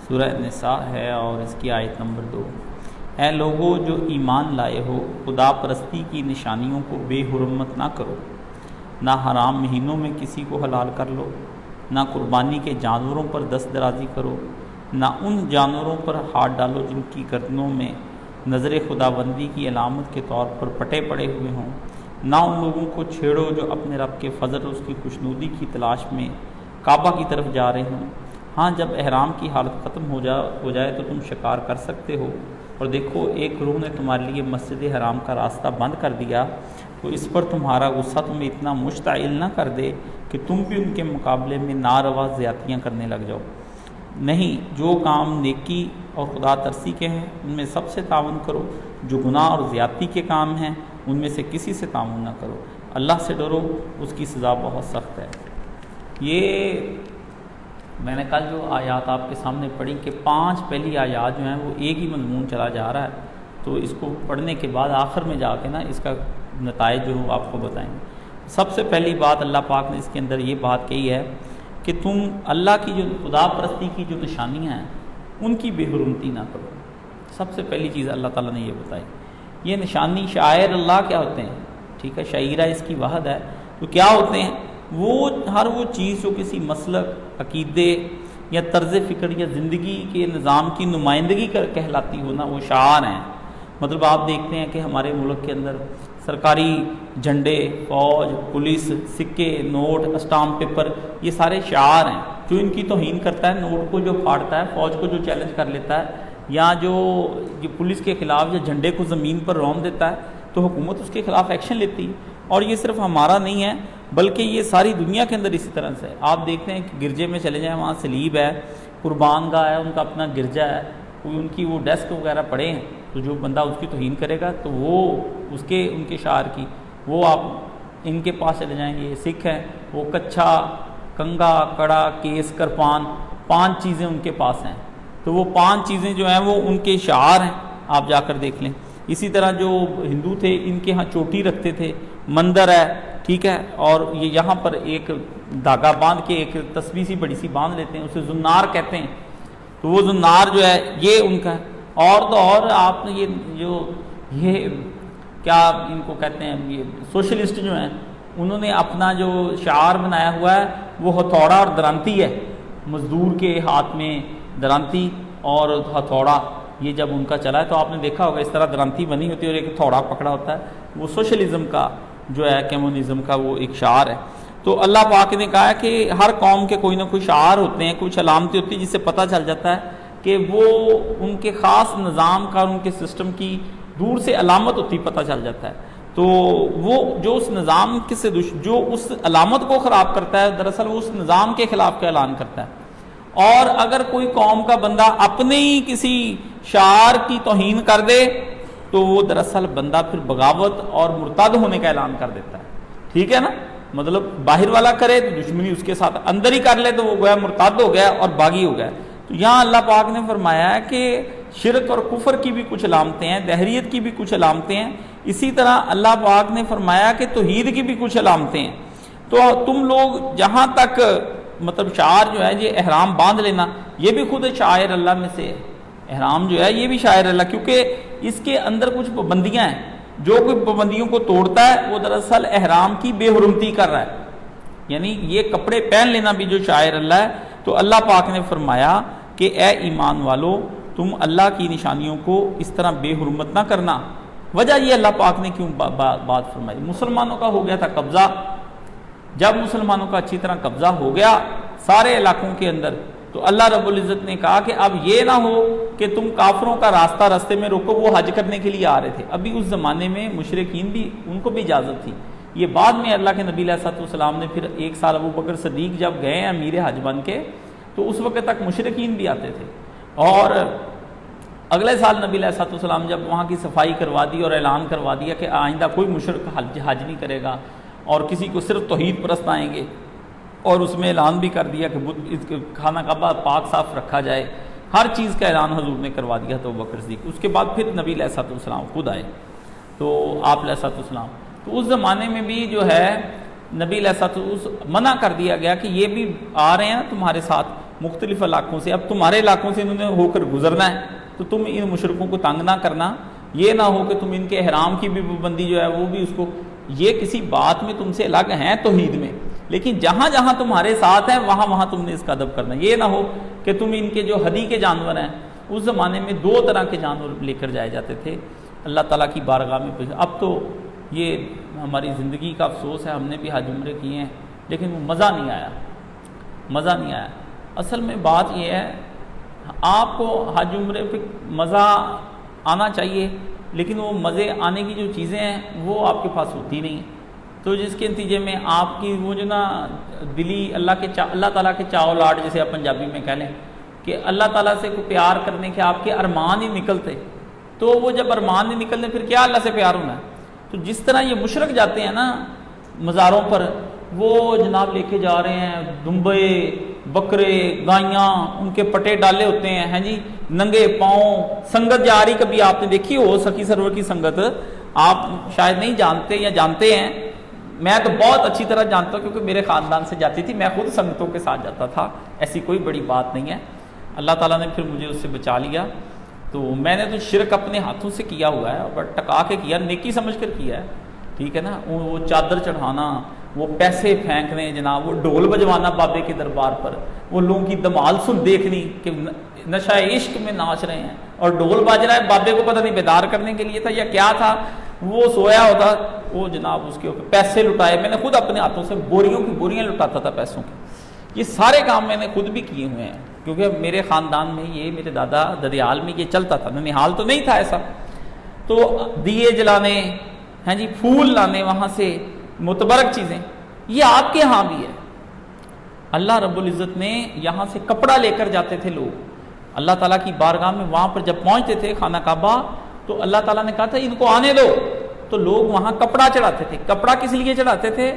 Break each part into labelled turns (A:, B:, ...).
A: سورہ نساء ہے اور اس کی آیت نمبر 2۔ اے لوگو جو ایمان لائے ہو، خدا پرستی کی نشانیوں کو بے حرمت نہ کرو، نہ حرام مہینوں میں کسی کو حلال کر لو، نہ قربانی کے جانوروں پر دست درازی کرو، نہ ان جانوروں پر ہاتھ ڈالو جن کی گردنوں میں نظر خداوندی کی علامت کے طور پر پٹے پڑے ہوئے ہوں، نہ ان لوگوں کو چھیڑو جو اپنے رب کے فضل اور اس کی خوشنودی کی تلاش میں کعبہ کی طرف جا رہے ہوں۔ ہاں جب احرام کی حالت ختم ہو جائے تو تم شکار کر سکتے ہو، اور دیکھو ایک گروہ نے تمہارے لیے مسجد حرام کا راستہ بند کر دیا، تو اس پر تمہارا غصہ تمہیں اتنا مشتعل نہ کر دے کہ تم بھی ان کے مقابلے میں ناروا زیادتیاں کرنے لگ جاؤ۔ نہیں، جو کام نیکی اور خدا ترسی کے ہیں ان میں سب سے تعاون کرو، جو گناہ اور زیادتی کے کام ہیں ان میں سے کسی سے تعاون نہ کرو، اللہ سے ڈرو، اس کی سزا بہت سخت ہے۔ یہ میں نے کل جو آیات آپ کے سامنے پڑھی کہ 5 پہلی آیات جو ہیں وہ ایک ہی مضمون چلا جا رہا ہے، تو اس کو پڑھنے کے بعد آخر میں جا کے نا اس کا نتائج جو آپ کو بتائیں گے۔ سب سے پہلی بات اللہ پاک نے اس کے اندر یہ بات کہی ہے کہ تم اللہ کی جو خدا پرستی کی جو نشانیاں ہیں ان کی بے حرمتی نہ کرو۔ سب سے پہلی چیز اللہ تعالیٰ نے یہ بتائی۔ یہ نشانی شاعر اللہ کیا ہوتے ہیں؟ ٹھیک ہے، شعیرہ اس کی واحد ہے، تو کیا ہوتے ہیں؟ ہر وہ چیز جو کسی مسلک، عقیدے یا طرز فکر یا زندگی کے نظام کی نمائندگی کہلاتی ہو نا، وہ شعار ہیں۔ مطلب آپ دیکھتے ہیں کہ ہمارے ملک کے اندر سرکاری جھنڈے، فوج، پولیس، سکے، نوٹ، اسٹامپ پیپر، یہ سارے شعار ہیں۔ جو ان کی توہین کرتا ہے، نوٹ کو جو پھاڑتا ہے، فوج کو جو چیلنج کر لیتا ہے، یا جو پولیس کے خلاف یا جھنڈے کو زمین پر رون دیتا ہے تو حکومت اس کے خلاف ایکشن لیتی ہے۔ اور یہ صرف ہمارا نہیں ہے بلکہ یہ ساری دنیا کے اندر اسی طرح سے ہے۔ آپ دیکھتے ہیں کہ گرجے میں چلے جائیں، وہاں سلیب ہے، قربان گاہ ہے، ان کا اپنا گرجا ہے، ان کی وہ ڈیسک وغیرہ پڑے ہیں، تو جو بندہ اس کی توہین کرے گا تو وہ ان کے شعار کی، وہ آپ ان کے پاس چلے جائیں گے، یہ سکھ ہیں، وہ کچھا، کنگا، کڑا، کیس، کرپان، 5 چیزیں ان کے پاس ہیں، تو وہ 5 چیزیں جو ہیں وہ ان کے شعار ہیں، آپ جا کر دیکھ لیں۔ اسی طرح جو ہندو تھے ان کے ہاں چوٹی رکھتے تھے، مندر ہے، ٹھیک ہے، اور یہ یہاں پر ایک دھاگا باندھ کے ایک تسبیح سی بڑی سی باندھ لیتے ہیں، اسے زنار کہتے ہیں، تو وہ زنار جو ہے یہ ان کا ہے۔ اور تو اور آپ نے یہ کیا ان کو کہتے ہیں، یہ سوشلسٹ جو ہیں انہوں نے اپنا جو شعار بنایا ہوا ہے وہ ہتھوڑا اور درانتی ہے، مزدور کے ہاتھ میں درانتی اور ہتھوڑا، یہ جب ان کا چلا ہے تو آپ نے دیکھا ہوگا اس طرح درانتی بنی ہوتی ہے اور ایک ہتھوڑا پکڑا ہوتا ہے، وہ سوشلزم کا جو ہے، کمیونزم کا وہ ایک شعار ہے۔ تو اللہ پاک نے کہا ہے کہ ہر قوم کے کوئی نہ کوئی شعار ہوتے ہیں، کچھ علامتیں ہوتی ہیں جس سے پتہ چل جاتا ہے کہ وہ ان کے خاص نظام کا، ان کے سسٹم کی دور سے علامت ہوتی پتہ چل جاتا ہے۔ تو وہ جو اس نظام سے جو اس علامت کو خراب کرتا ہے، دراصل وہ اس نظام کے خلاف کا اعلان کرتا ہے۔ اور اگر کوئی قوم کا بندہ اپنے ہی کسی شعار کی توہین کر دے تو وہ دراصل بندہ پھر بغاوت اور مرتد ہونے کا اعلان کر دیتا ہے، ٹھیک ہے نا؟ مطلب باہر والا کرے تو دشمنی اس کے ساتھ، اندر ہی کر لے تو وہ گویا مرتد ہو گیا اور باغی ہو گیا۔ تو یہاں اللہ پاک نے فرمایا ہے کہ شرک اور کفر کی بھی کچھ علامتیں ہیں، دہریت کی بھی کچھ علامتیں ہیں، اسی طرح اللہ پاک نے فرمایا کہ توحید کی بھی کچھ علامتیں ہیں۔ تو تم لوگ جہاں تک مطلب شعار جو ہے یہ احرام باندھ لینا، یہ بھی خود شاعر اللہ میں سے ہے، احرام جو ہے یہ بھی شاعر اللہ، کیونکہ اس کے اندر کچھ پابندیاں ہیں، جو کوئی پابندیوں کو توڑتا ہے وہ دراصل احرام کی بے حرمتی کر رہا ہے، یعنی یہ کپڑے پہن لینا بھی جو شاعر اللہ ہے۔ تو اللہ پاک نے فرمایا کہ اے ایمان والو، تم اللہ کی نشانیوں کو اس طرح بے حرمت نہ کرنا۔ وجہ یہ اللہ پاک نے کیوں بات فرمائی؟ مسلمانوں کا ہو گیا تھا قبضہ، جب مسلمانوں کا اچھی طرح قبضہ ہو گیا سارے علاقوں کے اندر، تو اللہ رب العزت نے کہا کہ اب یہ نہ ہو کہ تم کافروں کا راستہ راستے میں روکو، وہ حج کرنے کے لیے آ رہے تھے، ابھی اس زمانے میں مشرکین بھی، ان کو بھی اجازت تھی، یہ بعد میں اللہ کے نبی علیہ الصلوۃ والسلام نے پھر 1 سال ابو بکر صدیق جب گئے امیر حج بن کے، تو اس وقت تک مشرکین بھی آتے تھے، اور اگلے سال نبی علیہ الصلوۃ والسلام جب وہاں کی صفائی کروا دی اور اعلان کروا دیا کہ آئندہ کوئی مشرک حج نہیں کرے گا اور کسی کو صرف توحید پرست آئیں گے، اور اس میں اعلان بھی کر دیا کہ خانہ کعبہ پاک صاف رکھا جائے، ہر چیز کا اعلان حضور نے کروا دیا تو ابو بکر صدیق، اس کے بعد پھر نبی علیہ الصلوۃ والسلام خود آئے، تو آپ علیہ الصلوۃ والسلام، تو اس زمانے میں بھی جو ہے نبی علیہ الصلوۃ والسلام منع کر دیا گیا کہ یہ بھی آ رہے ہیں تمہارے ساتھ، مختلف علاقوں سے، اب تمہارے علاقوں سے انہوں نے ہو کر گزرنا ہے، تو تم ان مشرکوں کو تنگ نہ کرنا، یہ نہ ہو کہ تم ان کے احرام کی بھی پابندی جو ہے وہ بھی اس کو، یہ کسی بات میں تم سے الگ ہیں توحید میں، لیکن جہاں جہاں تمہارے ساتھ ہیں وہاں وہاں تم نے اس کا ادب کرنا، یہ نہ ہو کہ تم ان کے جو ہدی کے جانور ہیں، اس زمانے میں 2 طرح کے جانور لے کر جائے جاتے تھے اللہ تعالیٰ کی بارگاہ میں۔ اب تو یہ ہماری زندگی کا افسوس ہے، ہم نے بھی حج عمرے کیے ہیں لیکن وہ مزہ نہیں آیا، مزہ نہیں آیا۔ اصل میں بات یہ ہے، آپ کو حج عمرے پہ مزہ آنا چاہیے، لیکن وہ مزے آنے کی جو چیزیں ہیں وہ آپ کے پاس ہوتی نہیں، تو جس کے نتیجے میں آپ کی وہ جو نا دلی اللہ تعالیٰ کے چاؤ لاڈ جسے آپ پنجابی میں کہہ لیں کہ اللہ تعالیٰ سے کو پیار کرنے کے آپ کے ارمان ہی نکلتے، تو وہ جب ارمان نہیں نکلتے پھر کیا اللہ سے پیار ہونا ہے؟ تو جس طرح یہ مشرک جاتے ہیں نا مزاروں پر، وہ جناب لے کے جا رہے ہیں دمبے، بکرے، گائیاں، ان کے پٹے ڈالے ہوتے ہیں جی، ننگے پاؤں، سنگت جا رہی، کبھی آپ نے دیکھی ہو سخی سرور کی سنگت، آپ شاید نہیں جانتے یا جانتے ہیں، میں تو بہت اچھی طرح جانتا ہوں کیونکہ میرے خاندان سے جاتی تھی، میں خود سنگتوں کے ساتھ جاتا تھا، ایسی کوئی بڑی بات نہیں ہے، اللہ تعالیٰ نے پھر مجھے اس سے بچا لیا۔ تو میں نے تو شرک اپنے ہاتھوں سے کیا ہوا ہے، بٹ ٹکا کے کیا، نیکی سمجھ کر کیا ہے، ٹھیک ہے نا، وہ چادر چڑھانا، وہ پیسے پھینکنے جناب، وہ ڈھول بجوانا بابے کے دربار پر، وہ لوگوں کی دمال سن دیکھنی کہ نشہ عشق میں ناچ رہے ہیں اور ڈھول بج رہا ہے، بابے کو پتہ نہیں بیدار کرنے کے لیے تھا یا کیا تھا، وہ سویا ہوتا، وہ جناب اس کے اوپر پیسے لٹائے، میں نے خود اپنے ہاتھوں سے بوریوں کی بوریاں لٹاتا تھا پیسوں کی، یہ سارے کام میں نے خود بھی کیے ہوئے ہیں، کیونکہ میرے خاندان میں یہ میرے دادا ددیال میں یہ چلتا تھا، ننیحال تو نہیں تھا ایسا، تو دیے جلانے ہیں جی، پھول لانے وہاں سے، متبرک چیزیں، یہ آپ کے ہاں بھی ہے۔ اللہ رب العزت نے یہاں سے کپڑا لے کر جاتے تھے لوگ اللہ تعالیٰ کی بارگاہ میں، وہاں پر جب پہنچتے تھے خانہ کعبہ تو اللہ تعالیٰ نے کہا تھا ان کو آنے دو، تو لوگ وہاں کپڑا چڑھاتے تھے۔ کپڑا کس لیے چڑھاتے تھے؟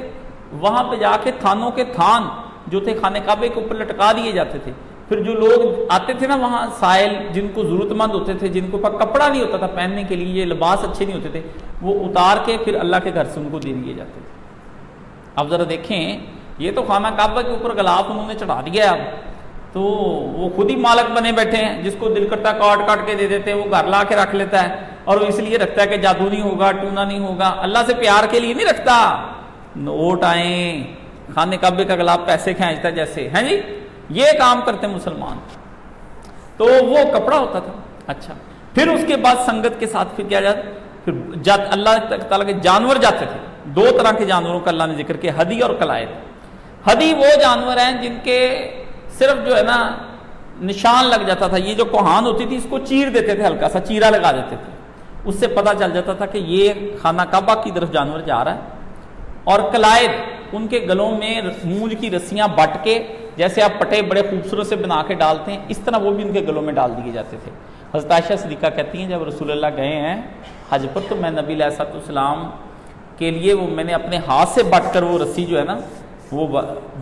A: وہاں پہ جا کے تھانوں کے تھان جو تھے خانہ کعبے کے اوپر لٹکا دیے جاتے تھے، پھر جو لوگ آتے تھے نا وہاں سائل، جن کو ضرورت مند ہوتے تھے، جن کو کپڑا نہیں ہوتا تھا پہننے کے لیے، یہ لباس اچھے نہیں ہوتے تھے، وہ اتار کے پھر اللہ کے گھر سے ان کو دے دیے جاتے تھے۔ اب ذرا دیکھیں، یہ تو خانہ کعبہ کے اوپر غلاف انہوں نے چڑھا دیا ہے، اب تو وہ خود ہی مالک بنے بیٹھے ہیں، جس کو دل کرتا کاٹ کاٹ کے دے دیتے ہیں، وہ گھر لا کے رکھ لیتا ہے، اور وہ اس لیے رکھتا ہے کہ جادو نہیں ہوگا، ٹونا نہیں ہوگا، اللہ سے پیار کے لیے نہیں رکھتا، نوٹ آئیں، خانہ کعبے کا غلاف پیسے کھینچتا جیسے ہیں جی، یہ کام کرتے مسلمان، تو وہ کپڑا ہوتا تھا۔ اچھا، پھر اس کے بعد سنگت کے ساتھ پھر کیا جاتا، پھر اللہ تعالیٰ کے جانور جاتے تھے، 2 طرح کے جانوروں کا اللہ نے ذکر کیا، ہدی اور قلائد۔ ہدی وہ جانور ہیں جن کے صرف جو ہے نا نشان لگ جاتا تھا، یہ جو کوہان ہوتی تھی اس کو چیر دیتے تھے، ہلکا سا چیرا لگا دیتے تھے، اس سے پتہ چل جاتا تھا کہ یہ خانہ کعبہ کی طرف جانور جا رہا ہے۔ اور قلائد، ان کے گلوں میں مونج کی رسیاں بٹ کے، جیسے آپ پٹے بڑے خوبصورت سے بنا کے ڈالتے ہیں، اس طرح وہ بھی ان کے گلوں میں ڈال دیے جاتے تھے۔ حضرت عائشہ صدیقہ کہتی ہیں جب رسول اللہ گئے ہیں حج پر، تو میں نبی علیہ السلام کے لیے وہ میں نے اپنے ہاتھ سے بٹ کر وہ رسی جو ہے نا وہ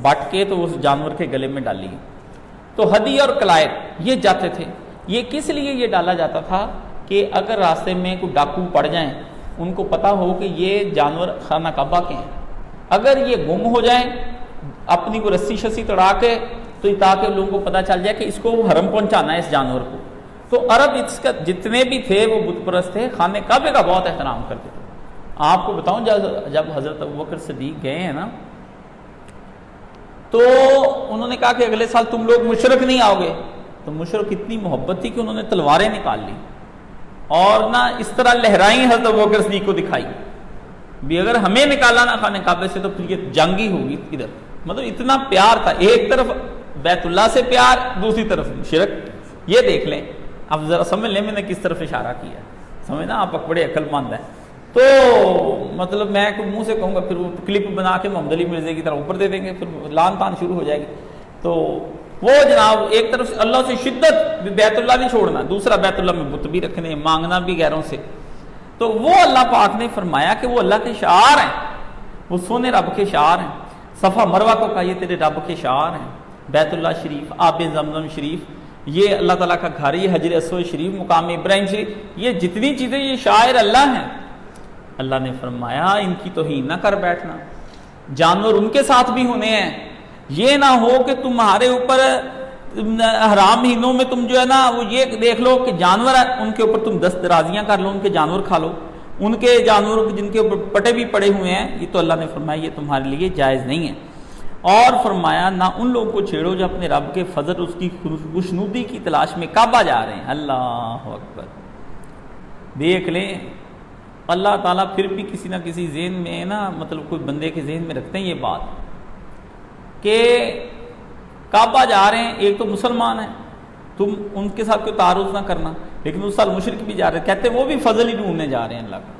A: بٹ کے تو اس جانور کے گلے میں ڈالی۔ تو ہدی اور قلائد یہ جاتے تھے، یہ کس لیے یہ ڈالا جاتا تھا کہ اگر راستے میں کوئی ڈاکو پڑ جائیں، ان کو پتہ ہو کہ یہ جانور خانہ کعبہ کے ہیں، اگر یہ گم ہو جائیں اپنی کو رسی شسی تڑا کے، تو تاکہ لوگوں کو پتہ چل جائے کہ اس کو حرم پہنچانا ہے اس جانور کو۔ تو عرب اس کا جتنے بھی تھے وہ بت پرست تھے، خانہ کعبے کا بہت احترام کرتے تھے۔ آپ کو بتاؤں جب حضرت ابوبکر صدیق گئے ہیں نا، تو انہوں نے کہا کہ اگلے سال تم لوگ مشرک نہیں آؤ گے، تو مشرک اتنی محبت تھی کہ انہوں نے تلواریں نکال لی اور نہ اس طرح لہرائیں حضرت ابوبکر صدیق کو دکھائی بھی، اگر ہمیں نکالا نا خانہ کعبے سے تو پھر یہ جنگ ہی ہوگی ادھر، مطلب اتنا پیار تھا، ایک طرف بیت اللہ سے پیار، دوسری طرف شرک۔ یہ دیکھ لیں، اب ذرا سمجھ لیں میں نے کس طرف اشارہ کیا، سمجھنا آپ بڑے عقل مند ہیں۔ تو مطلب میں منہ سے کہوں گا، پھر وہ کلپ بنا کے محمد علی مرزا کی طرح اوپر دے دیں گے، پھر لان تان شروع ہو جائے گی۔ تو وہ جناب ایک طرف سے اللہ سے شدت، بیت اللہ نہیں چھوڑنا، دوسرا بیت اللہ میں بت بھی رکھنے، مانگنا بھی غیروں سے۔ تو وہ اللہ پاک نے فرمایا کہ وہ اللہ کے شعار ہیں، وہ سونے رب کے شعار ہیں۔ صفا مروہ کو کہا یہ تیرے رب کے شعار ہیں، بیت اللہ شریف، آب زمزم شریف، یہ اللہ تعالیٰ کا گھر، یہ حجر اسود شریف، مقام ابراہیم شریف، یہ جتنی چیزیں یہ شاعر اللہ ہیں۔ اللہ نے فرمایا ان کی توہین نہ کر بیٹھنا، جانور ان کے ساتھ بھی ہونے ہیں، یہ نہ ہو کہ تمہارے اوپر حرام مہینوں میں تم جو ہے نا وہ یہ دیکھ لو کہ جانور ہے ان کے اوپر تم دست درازیاں کر لو، ان کے جانور کھا لو، ان کے جانور جن کے اوپر پٹے بھی پڑے ہوئے ہیں، یہ تو اللہ نے فرمایا یہ تمہارے لیے جائز نہیں ہے۔ اور فرمایا نہ ان لوگوں کو چھیڑو جو اپنے رب کے فضل اس کی خوشنودی کی تلاش میں کعبہ جا رہے ہیں۔ اللہ اکبر، دیکھ لیں اللہ تعالیٰ پھر بھی کسی نہ کسی ذہن میں نا مطلب کوئی بندے کے ذہن میں رکھتے ہیں یہ بات کہ کعبہ جا رہے ہیں، ایک تو مسلمان ہیں، تم ان کے ساتھ کوئی تعارض نہ کرنا، لیکن اس سال مشرک بھی جا رہے ہیں، کہتے ہیں وہ بھی فضل ہی ڈھونڈنے جا رہے ہیں اللہ کا،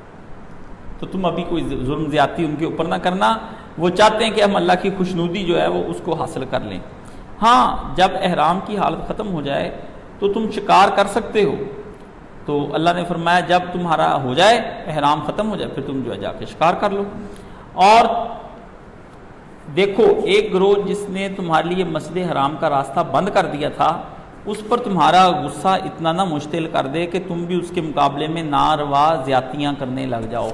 A: تو تم ابھی کوئی ظلم زیادتی ان کے اوپر نہ کرنا، وہ چاہتے ہیں کہ ہم اللہ کی خوشنودی جو ہے وہ اس کو حاصل کر لیں۔ ہاں جب احرام کی حالت ختم ہو جائے تو تم شکار کر سکتے ہو، تو اللہ نے فرمایا جب تمہارا ہو جائے احرام ختم ہو جائے پھر تم جو ہے جا کے شکار کر لو۔ اور دیکھو ایک گروہ جس نے تمہارے لیے مسجد حرام کا راستہ بند کر دیا تھا، اس پر تمہارا غصہ اتنا نہ مشتعل کر دے کہ تم بھی اس کے مقابلے میں ناروا زیادتیاں کرنے لگ جاؤ۔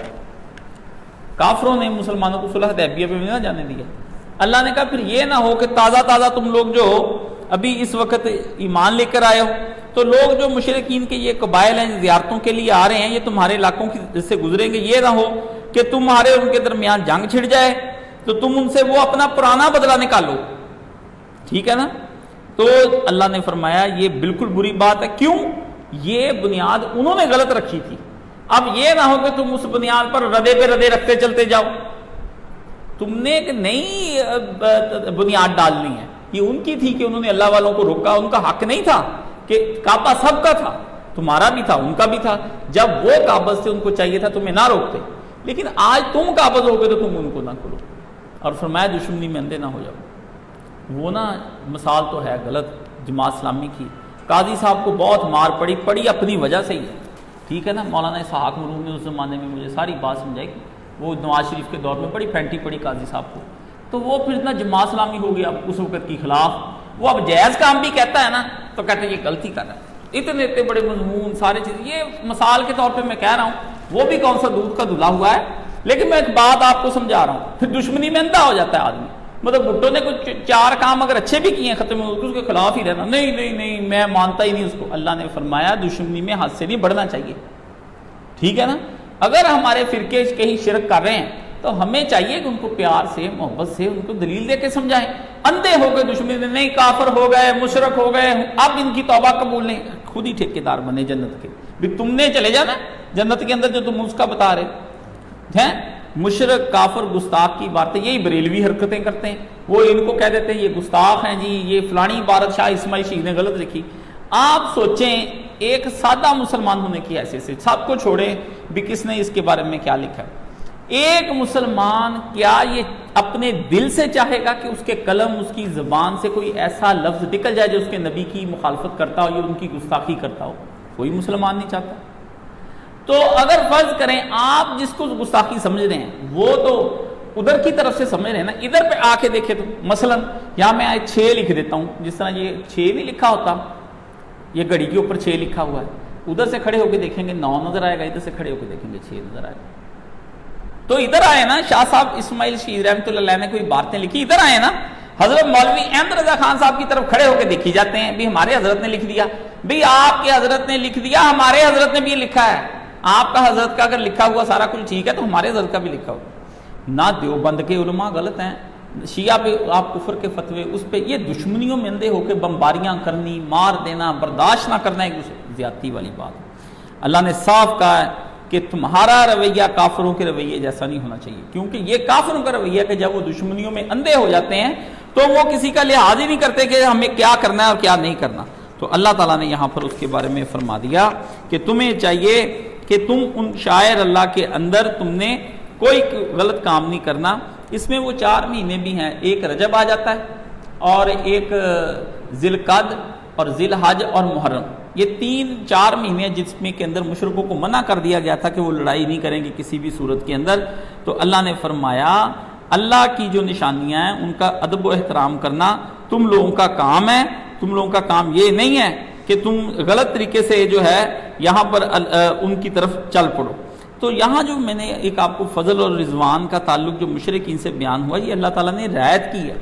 A: کافروں نے مسلمانوں کو صلح حدیبیہ پہ نہ جانے دیا۔ اللہ نے کہا پھر یہ نہ ہو کہ تازہ تازہ تم لوگ جو ابھی اس وقت ایمان لے کر آئے ہو، تو لوگ جو مشرکین کے یہ قبائل ہیں زیارتوں کے لیے آ رہے ہیں، یہ تمہارے علاقوں سے گزریں گے، یہ نہ ہو کہ تمہارے ان کے درمیان جنگ چھڑ جائے تو تم ان سے وہ اپنا پرانا بدلہ نکالو، ٹھیک ہے نا؟ تو اللہ نے فرمایا یہ بالکل بری بات ہے۔ کیوں؟ یہ بنیاد انہوں نے غلط رکھی تھی، اب یہ نہ ہو کہ تم اس بنیاد پر ردے پہ ردے رکھتے چلتے جاؤ، تم نے ایک نئی بنیاد ڈالنی ہے۔ یہ ان کی تھی کہ انہوں نے اللہ والوں کو روکا، ان کا حق نہیں تھا کہ کعبہ سب کا تھا، تمہارا بھی تھا ان کا بھی تھا، جب وہ قابض سے ان کو چاہیے تھا تمہیں نہ روکتے، لیکن آج تم قابض ہو گئے تو تم ان کو نہ کرو، اور فرمایا دشمنی میں اندھے نہ ہو جاؤ۔ وہ نا مثال تو ہے غلط جماعت اسلامی کی، قاضی صاحب کو بہت مار پڑی اپنی وجہ سے ہی ہے، ٹھیک ہے نا؟ مولانا اسحاق مرحوم نے اس زمانے میں مجھے ساری بات سمجھائی کہ وہ نواز شریف کے دور میں بڑی پینٹی پڑی قاضی صاحب کو، تو وہ پھر اتنا جماعت اسلامی ہو گیا اس وقت کی خلاف، وہ اب جائز کام بھی کہتا ہے نا تو کہتے ہیں یہ غلطی کر رہا ہے، اتنے بڑے مضمون سارے چیز، یہ مثال کے طور پہ میں کہہ رہا ہوں، وہ بھی کون سا دودھ کا دھلا ہوا ہے، لیکن میں ایک بات آپ کو سمجھا رہا ہوں، پھر دشمنی میں اندھا ہو جاتا ہے آدمی، مطلب بھٹو نے کچھ چار کام اگر اچھے بھی کیے ہیں ختم ہو اس کے خلاف ہی رہنا، نہیں میں مانتا ہی نہیں اس کو۔ اللہ نے فرمایا دشمنی میں حد سے نہیں بڑھنا چاہیے، ٹھیک ہے نا؟ اگر ہمارے فرقے کہیں شرک کر رہے ہیں تو ہمیں چاہیے کہ ان کو پیار سے محبت سے ان کو دلیل دے کے سمجھائیں، اندھے ہو گئے دشمنی میں، نہیں کافر ہو گئے مشرک ہو گئے اب ان کی توبہ قبول نہیں، خود ہی ٹھیکیدار بنے جنت کے، بھی تم نے چلے جانا جنت کے اندر جو تم اس کا بتا رہے ہیں۔ مشرک کافر گستاخ کی باتیں یہی بریلوی حرکتیں کرتے ہیں، وہ ان کو کہہ دیتے ہیں یہ گستاخ ہیں جی، یہ فلانی عبارت شاہ اسماعیل شیخ نے غلط لکھی۔ آپ سوچیں ایک سادہ مسلمان ہونے کی حیثیت سے، سب کو چھوڑیں بھی کس نے اس کے بارے میں کیا لکھا ہے، ایک مسلمان کیا یہ اپنے دل سے چاہے گا کہ اس کے قلم اس کی زبان سے کوئی ایسا لفظ نکل جائے جو اس کے نبی کی مخالفت کرتا ہو یا ان کی گستاخی کرتا ہو؟ کوئی مسلمان نہیں چاہتا۔ تو اگر فرض کریں آپ جس کو گستاخی سمجھ رہے ہیں وہ تو ادھر کی طرف سے سمجھ رہے ہیں نا، ادھر پہ آ کے دیکھے تو مثلا یہاں میں 6 لکھ دیتا ہوں، جس طرح یہ 6 نہیں لکھا ہوتا، یہ گھڑی کے اوپر 6 لکھا ہوا ہے، ادھر سے کھڑے ہو کے دیکھیں گے 9 نظر آئے گا، ادھر سے کھڑے ہو کے دیکھیں گے 6 نظر آئے گا۔ تو ادھر آئے نا شاہ صاحب اسماعیل شیخ رحمۃ اللہ علیہ نے کوئی باتیں لکھی، ادھر آئے نا حضرت مولوی احمد رضا خان صاحب کی طرف کھڑے ہو کے دیکھی جاتے ہیں، بھی ہمارے حضرت نے لکھ دیا، بھی آپ کے حضرت نے لکھ دیا، ہمارے حضرت نے بھی لکھا ہے، آپ کا حضرت کا اگر لکھا ہوا سارا کچھ ٹھیک ہے تو ہمارے حضرت کا بھی لکھا ہوا۔ نہ دیوبند کے علماء غلط ہیں، شیعہ پہ آپ کفر کے فتوے، اس پہ یہ دشمنیوں میں اندھے ہو کے بمباریاں کرنی، مار دینا، برداشت نہ کرنا، ایک دوسرے زیادتی والی بات ہے۔ اللہ نے صاف کہا ہے کہ تمہارا رویہ کافروں کے رویے جیسا نہیں ہونا چاہیے، کیونکہ یہ کافروں کا رویہ کہ جب وہ دشمنیوں میں اندھے ہو جاتے ہیں تو وہ کسی کا لحاظ ہی نہیں کرتے کہ ہمیں کیا کرنا ہے اور کیا نہیں کرنا۔ تو اللہ تعالیٰ نے یہاں پر اس کے بارے میں فرما دیا کہ تمہیں چاہیے کہ تم ان شاعر اللہ کے اندر تم نے کوئی غلط کام نہیں کرنا۔ اس میں وہ 4 مہینے بھی ہیں، ایک رجب آ جاتا ہے اور ایک ذی القعدہ اور ذی الحج اور محرم، یہ 3-4 مہینے ہیں جس میں کے اندر مشرکوں کو منع کر دیا گیا تھا کہ وہ لڑائی نہیں کریں گے کسی بھی صورت کے اندر۔ تو اللہ نے فرمایا اللہ کی جو نشانیاں ہیں ان کا ادب و احترام کرنا تم لوگوں کا کام ہے، تم لوگوں کا کام یہ نہیں ہے کہ تم غلط طریقے سے جو ہے یہاں پر ان کی طرف چل پڑو۔ تو یہاں جو میں نے ایک آپ کو فضل اور رضوان کا تعلق جو مشرکین سے بیان ہوا، یہ اللہ تعالیٰ نے رعایت کی ہے،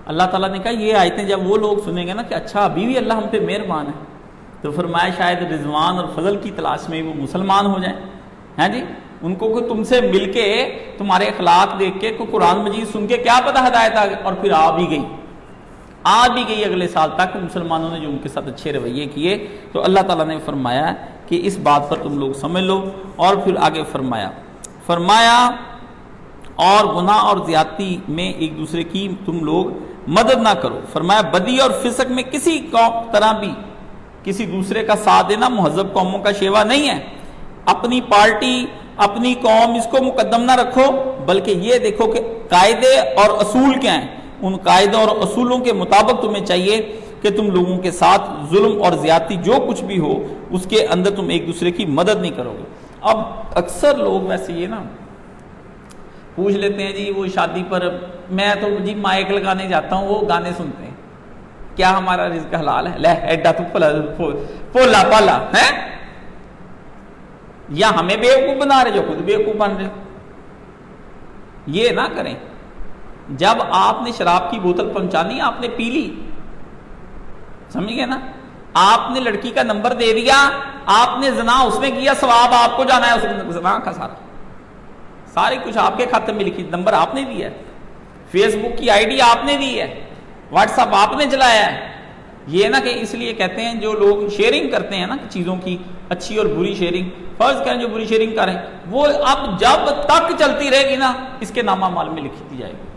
A: اللہ تعالیٰ نے کہا یہ آیتیں جب وہ لوگ سنیں گے نا کہ اچھا ابھی بھی اللہ ہم پہ مہربان ہے، تو فرمایا شاید رضوان اور فضل کی تلاش میں وہ مسلمان ہو جائیں. ہیں جی، ان کو تم سے مل کے تمہارے اخلاق دیکھ کے کوئی قرآن مجید سن کے کیا پتہ ہدایت آ گئی، اور پھر آ بھی گئی اگلے سال تک مسلمانوں نے جو ان کے ساتھ اچھے رویے کیے. تو اللہ تعالیٰ نے فرمایا کہ اس بات پر تم لوگ سمجھ لو. اور پھر آگے فرمایا اور گناہ اور زیادتی میں ایک دوسرے کی تم لوگ مدد نہ کرو. فرمایا بدی اور فسق میں کسی طرح بھی کسی دوسرے کا ساتھ دینا مہذب قوموں کا شیوا نہیں ہے. اپنی پارٹی اپنی قوم اس کو مقدم نہ رکھو، بلکہ یہ دیکھو کہ قاعدے اور اصول کیا ہیں. ان قاعدوں اور اصولوں کے مطابق تمہیں چاہیے کہ تم لوگوں کے ساتھ ظلم اور زیادتی جو کچھ بھی ہو اس کے اندر تم ایک دوسرے کی مدد نہیں کرو گے. اب اکثر لوگ ویسے یہ نا پوچھ لیتے ہیں جی وہ شادی پر میں تو جی مائک لگانے جاتا ہوں، وہ گانے سنتے ہیں، کیا ہمارا رزق حلال ہے؟ لے ایڈا تو پولا پالا ہے، یا ہمیں بیوقوف بنا رہے جو خود بیوقوف بن رہے. یہ نہ کریں. جب آپ نے شراب کی بوتل پہنچانی آپ نے پی لی، سمجھ گئے نا، آپ نے لڑکی کا نمبر دے دیا، آپ نے زنا اس نے کیا، ثواب آپ کو جانا ہے اس زنا کا سارے کچھ آپ کے کھاتے میں لکھی، نمبر آپ نے دیا ہے، فیس بک کی آئی ڈی آپ نے دی ہے، واٹس ایپ آپ نے چلایا ہے. یہ نہ کہ اس لیے کہتے ہیں جو لوگ شیئرنگ کرتے ہیں نا چیزوں کی اچھی اور بری شیئرنگ، فرض کریں جو بری شیئرنگ کریں وہ اب جب تک چلتی رہے گی نا اس کے نامہ مال میں لکھی دی جائے گی.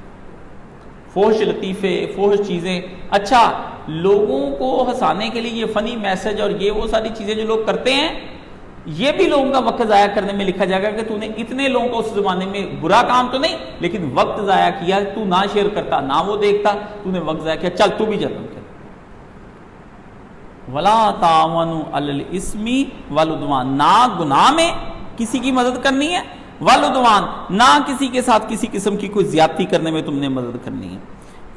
A: فحش لطیفے، فحش چیزیں، اچھا لوگوں کو ہنسانے کے لیے یہ فنی میسج اور یہ وہ ساری چیزیں جو لوگ کرتے ہیں، یہ بھی لوگوں کا وقت ضائع کرنے میں لکھا جائے گا کہ تو نے اتنے لوگوں کو اس زمانے میں برا کام تو نہیں لیکن وقت ضائع کیا. تو نہ شیئر کرتا نہ وہ دیکھتا، تو نے وقت ضائع کیا، چل تو بھی جتن کر. وَلَا تَعَوَنُوا عَلَى الْإِثْمِ وَالْعُدْوَانِ، نہ گناہ میں کسی کی مدد کرنی ہے، والعدوان، نہ کسی کے ساتھ کسی قسم کی کوئی زیادتی کرنے میں تم نے مدد کرنی ہے.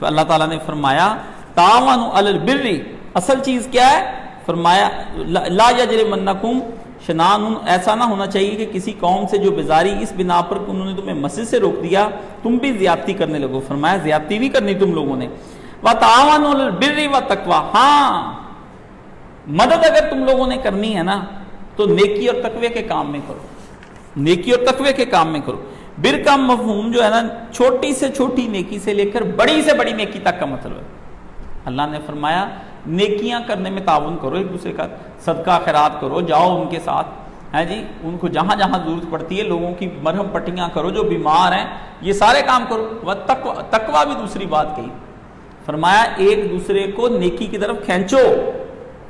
A: تو اللہ تعالیٰ نے فرمایا تعاونوا علی البر، اصل چیز کیا ہے؟ فرمایا لا یجرمنکم شنان، ایسا نہ ہونا چاہیے کہ کسی قوم سے جو بیزاری اس بنا پر کہ انہوں نے تمہیں مسجد سے روک دیا تم بھی زیادتی کرنے لگو. فرمایا زیادتی نہیں کرنی تم لوگوں نے. وتعاونوا علی البر والتقوی، ہاں مدد اگر تم لوگوں نے کرنی ہے نا تو نیکی اور تقوی کے کام میں کرو، نیکی اور تقوی کے کام میں کرو. بر کا مفہوم جو ہے نا چھوٹی سے چھوٹی نیکی سے لے کر بڑی سے بڑی نیکی تک کا مطلب ہے. اللہ نے فرمایا نیکیاں کرنے میں تعاون کرو، ایک دوسرے کا صدقہ خیرات کرو، جاؤ ان کے ساتھ، ہے جی ان کو جہاں جہاں ضرورت پڑتی ہے لوگوں کی مرہم پٹیاں کرو، جو بیمار ہیں یہ سارے کام کرو. وہ تقویٰ بھی دوسری بات کہی. فرمایا ایک دوسرے کو نیکی کی طرف کھینچو،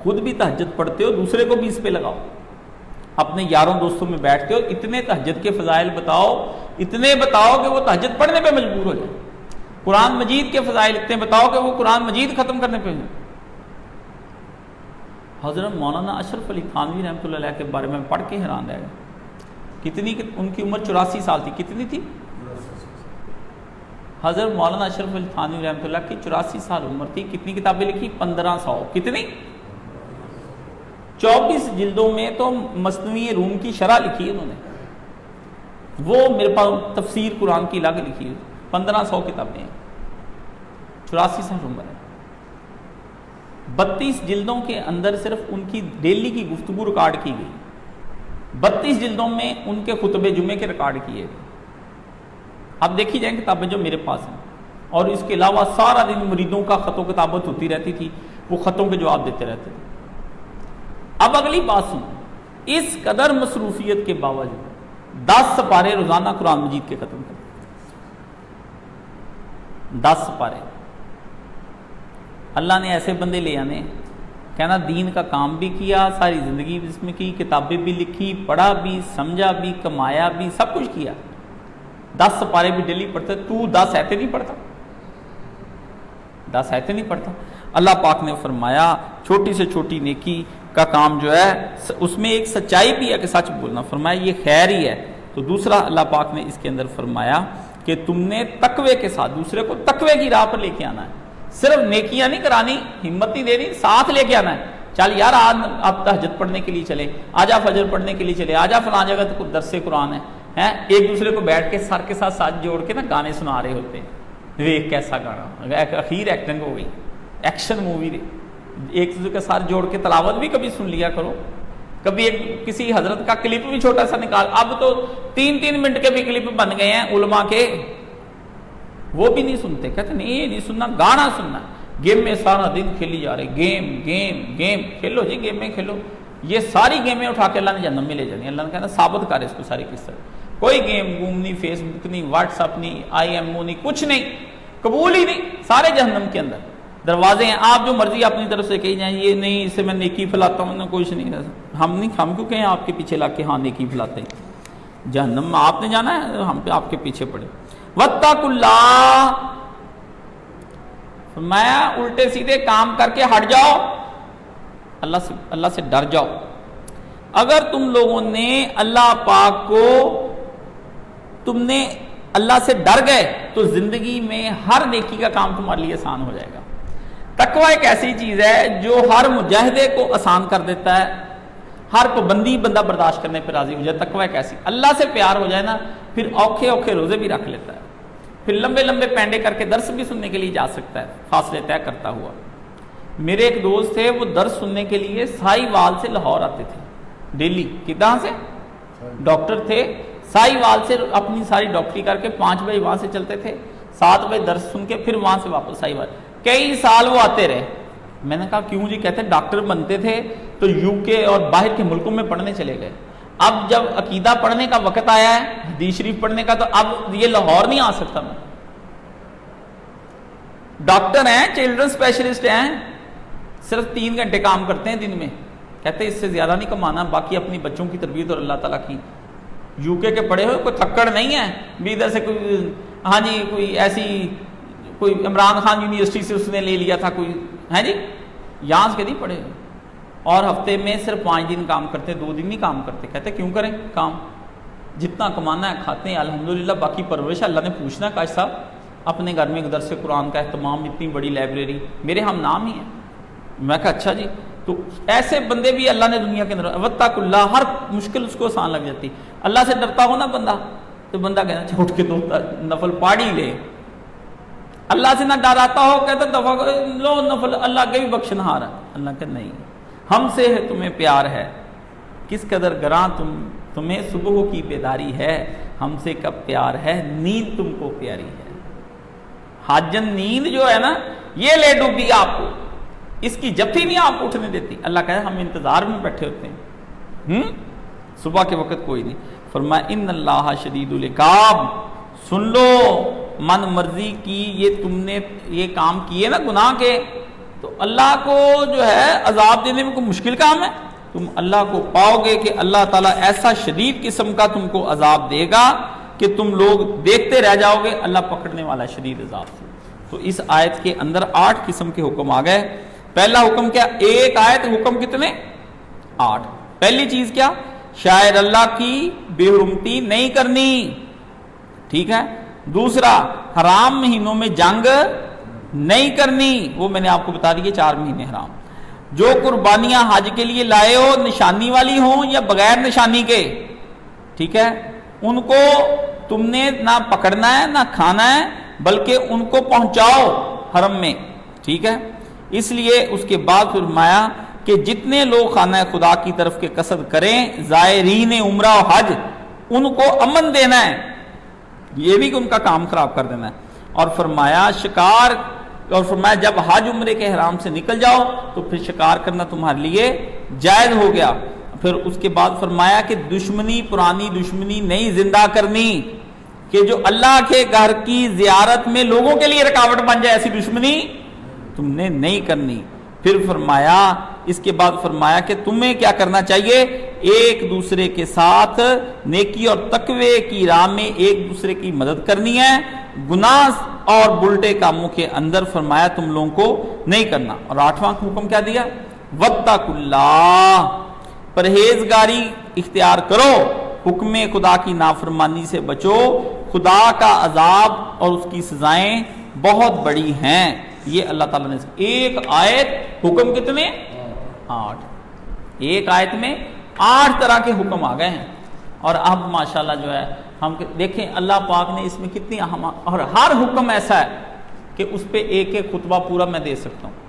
A: خود بھی تہجد پڑھتے ہو دوسرے کو بھی اس پہ لگاؤ. اپنے یاروں دوستوں میں بیٹھتے ہو اتنے تہجد کے فضائل بتاؤ، اتنے بتاؤ کہ وہ تہجد پڑھنے پہ مجبور ہو جائے. قرآن مجید کے فضائل اتنے بتاؤ کہ وہ قرآن مجید ختم کرنے پہ. حضرت مولانا اشرف علی تھانوی رحمۃ اللہ علیہ کے بارے میں پڑھ کے حیران رہ گئے. کتنی ان کی عمر 84 سال تھی. کتنی تھی؟ حضرت مولانا اشرف علی تھانوی رحمۃ اللہ کی 84 سال عمر تھی. کتنی کتابیں لکھی؟ 1500. کتنی؟ 24 جلدوں میں تو مثنوی روم کی شرح لکھی ہے انہوں نے. وہ میرے پاس تفسیر قرآن کی الگ لکھی ہے. 1500 کتابیں ہیں. 84 سال عمر ہے. 32 جلدوں کے اندر صرف ان کی ڈیلی کی گفتگو ریکارڈ کی گئی. 32 جلدوں میں ان کے خطبہ جمعے کے ریکارڈ کیے گئے. اب دیکھی جائیں کتابیں جو میرے پاس ہیں. اور اس کے علاوہ سارا دن مریدوں کا خط و کتابت ہوتی رہتی تھی، وہ خطوں کے جواب دیتے رہتے تھے. اب اگلی بات سن، اس قدر مصروفیت کے باوجود 10 سپارے روزانہ قرآن مجید کے ختم کرتے. 10 سپارے. اللہ نے ایسے بندے لے آنے، کہنا دین کا کام بھی کیا، ساری زندگی بھی اس میں کی، کتابیں بھی لکھی، پڑھا بھی، سمجھا بھی، کمایا بھی، سب کچھ کیا. 10 سپارے بھی ڈیلی پڑھتا. تو 10 آیتیں نہیں پڑھتا؟ 10 آیتیں نہیں پڑھتا. اللہ پاک نے فرمایا چھوٹی سے چھوٹی نیکی کا کام جو ہے اس میں ایک سچائی بھی ہے کہ سچ بولنا. فرمایا یہ خیر ہی ہے. تو دوسرا اللہ پاک نے اس کے اندر فرمایا کہ تم نے تقوی کے ساتھ دوسرے کو تقوی کی راہ پر لے کے آنا ہے. صرف نیکیاں نہیں کرانی، ہمت نہیں دینی، ساتھ لے کے آنا ہے. چل یار آج آپ تہجد پڑھنے کے لیے چلے، آجا فجر پڑھنے کے لیے چلے، آجا فلاں جگہ تو درس قرآن ہے. ایک دوسرے کو بیٹھ کے سر کے ساتھ ساتھ جوڑ کے نا گانے سنا رہے ہوتے ہیں. ویک کیسا گانا، اخیر ایکٹنگ ہو گئی، ایکشن مووی ایک دوسرے کے ساتھ جوڑ کے تلاوت بھی کبھی سن لیا کرو، کبھی ایک کسی حضرت کا کلپ بھی چھوٹا سا نکال، اب تو 3 منٹ کے بھی کلپ بن گئے ہیں علماء کے، وہ بھی نہیں سنتے، کہتے نہیں یہ نہیں سننا، گانا سننا، گیم میں سارا دن کھیلی جا رہے، گیم گیم گیم، کھیلو جی گیم میں کھیلو، یہ ساری گیمیں اٹھا کے اللہ نے جہنم میں لے جانی، اللہ نے کہنا ثابت کر اس کو ساری قصہ، کوئی گیم گوم نہیں، فیس بک نہیں، واٹس ایپ نہیں، IMO نہیں، کچھ نہیں، قبول ہی نہیں، سارے جہنم کے اندر دروازے ہیں، آپ جو مرضی اپنی طرف سے کہی جائیں، یہ نہیں اس سے میں نیکی پھیلاتا ہوں، کچھ نہیں، ہم کیوں کہیں آپ کے پیچھے لگ کے ہاں نیکی پھیلاتے ہیں، جہنم میں آپ نے جانا ہے، ہم پہ آپ کے پیچھے پڑے۔ واتقوا اللہ، فرمایا الٹے سیدھے کام کر کے ہٹ جاؤ، اللہ سے ڈر جاؤ۔ اگر تم لوگوں نے اللہ پاک کو، تم نے اللہ سے ڈر گئے تو زندگی میں ہر نیکی کا کام تمہارے لیے آسان ہو جائے گا۔ تقویٰ ایک ایسی چیز ہے جو ہر مجاہدے کو آسان کر دیتا ہے، ہر پابندی بندہ برداشت کرنے پہ راضی ہو جائے۔ تقویٰ ایک ایسی، اللہ سے پیار ہو جائے نا، پھر اوکھے روزے بھی رکھ لیتا ہے، پھر لمبے پینڈے کر کے درس بھی سننے کے لیے جا سکتا ہے، فاصلے طے کرتا ہوا۔ میرے ایک دوست تھے، وہ درس سننے کے لیے سائی وال سے لاہور آتے تھے ڈیلی، کدھر سے؟ ڈاکٹر تھے، سائی وال سے اپنی ساری ڈاکٹری کر کے 5 بجے وہاں سے چلتے تھے، 7 بجے درس سن کے پھر وہاں سے واپس سائی وال، کئی سال وہ آتے رہے۔ میں نے کہا کیوں جی؟ کہتے ڈاکٹر بنتے تھے تو UK اور باہر کے ملکوں میں پڑھنے چلے گئے، اب جب عقیدہ پڑھنے کا وقت آیا ہے، حدیث شریف پڑھنے کا، تو اب یہ لاہور نہیں آ سکتا میں۔ ڈاکٹر ہیں، چلڈرن اسپیشلسٹ ہیں، صرف 3 گھنٹے کام کرتے ہیں دن میں، کہتے اس سے زیادہ نہیں کمانا، باقی اپنی بچوں کی تربیت اور اللہ تعالیٰ کی۔ UK کے پڑھے ہوئے، کوئی تھکڑ نہیں ہے بھی ادھر سے کوئی، ہاں جی کوئی ایسی، کوئی عمران خان یونیورسٹی سے اس نے لے لیا تھا کوئی، ہے جی، یہاں سے نہیں پڑھے، اور ہفتے میں صرف 5 دن کام کرتے، 2 دن نہیں کام کرتے۔ کہتے کیوں کریں کام، جتنا کمانا ہے کھاتے ہیں الحمدللہ، باقی پرورش اللہ نے پوچھنا ہے۔ کاش صاحب اپنے گھر میں درس قرآن کا اہتمام، اتنی بڑی لائبریری، میرے ہم نام ہی ہیں۔ میں کہا اچھا جی، تو ایسے بندے بھی اللہ نے دنیا کے اندر، واتقوا اللہ، ہر مشکل اس کو آسان لگ جاتی۔ اللہ سے ڈرتا ہو نا بندہ، تو بندہ کہنا اٹھ کے تو نفل پاڑ ہی لے۔ اللہ سے نہ ڈر آتا ہو، کہتا دفعہ لو نفل، اللہ کے بھی بخشنہار ہے۔ اللہ کہ نہیں، ہم سے ہے تمہیں پیار ہے، کس قدر گراں تمہیں صبح کی بیداری ہے، ہم سے کب پیار ہے، نیند تم کو پیاری ہے۔ حاجن نیند جو ہے نا، یہ لے ڈوبی آپ کو، اس کی جبھی نہیں آپ کو اٹھنے دیتی۔ اللہ کہے ہم انتظار میں بیٹھے ہوتے ہیں، صبح کے وقت کوئی نہیں۔ فرمایا ان اللہ شدید العقاب، سن لو من مرضی کی یہ تم نے یہ کام کیے نا گناہ کے، تو اللہ کو جو ہے عذاب دینے میں کوئی مشکل کام ہے؟ تم اللہ کو پاؤ گے کہ اللہ تعالیٰ ایسا شدید قسم کا تم کو عذاب دے گا کہ تم لوگ دیکھتے رہ جاؤ گے، اللہ پکڑنے والا شدید عذاب سے۔ تو اس آیت کے اندر 8 قسم کے حکم آ گئے۔ پہلا حکم کیا؟ ایک آیت حکم کتنے؟ 8۔ پہلی چیز کیا؟ شاعر اللہ کی بے حرمتی نہیں کرنی، ٹھیک ہے۔ دوسرا، حرام مہینوں میں جنگ نہیں کرنی، وہ میں نے آپ کو بتا دیے 4 مہینے حرام۔ جو قربانیاں حج کے لیے لائے ہو، نشانی والی ہوں یا بغیر نشانی کے، ٹھیک ہے، ان کو تم نے نہ پکڑنا ہے نہ کھانا ہے، بلکہ ان کو پہنچاؤ حرم میں، ٹھیک ہے۔ اس لیے اس کے بعد فرمایا کہ جتنے لوگ خانہ خدا کی طرف کے قصد کریں، زائرین عمرہ و حج، ان کو امن دینا ہے، یہ بھی کہ ان کا کام خراب کر دینا ہے۔ اور فرمایا شکار، اور فرمایا جب حج عمرے کے احرام سے نکل جاؤ تو پھر شکار کرنا تمہارے لیے جائز ہو گیا۔ پھر اس کے بعد فرمایا کہ دشمنی، پرانی دشمنی نہیں زندہ کرنی، کہ جو اللہ کے گھر کی زیارت میں لوگوں کے لیے رکاوٹ بن جائے، ایسی دشمنی تم نے نہیں کرنی۔ پھر فرمایا، اس کے بعد فرمایا کہ تمہیں کیا کرنا چاہیے، ایک دوسرے کے ساتھ نیکی اور تقوی کی راہ میں ایک دوسرے کی مدد کرنی ہے، گناہ اور بلٹے کاموں کے اندر فرمایا تم لوگوں کو نہیں کرنا۔ اور 8واں حکم کیا دیا؟ واتقوا اللہ، پرہیزگاری اختیار کرو، حکم خدا کی نافرمانی سے بچو، خدا کا عذاب اور اس کی سزائیں بہت بڑی ہیں۔ یہ اللہ تعالیٰ نے ایک آیت حکم کتنے؟ 8۔ ایک آیت میں 8 طرح کے حکم آ گئے ہیں۔ اور اب ماشاءاللہ جو ہے ہم دیکھیں اللہ پاک نے اس میں کتنی اہم، اور ہر حکم ایسا ہے کہ اس پہ ایک ایک خطبہ پورا میں دے سکتا ہوں.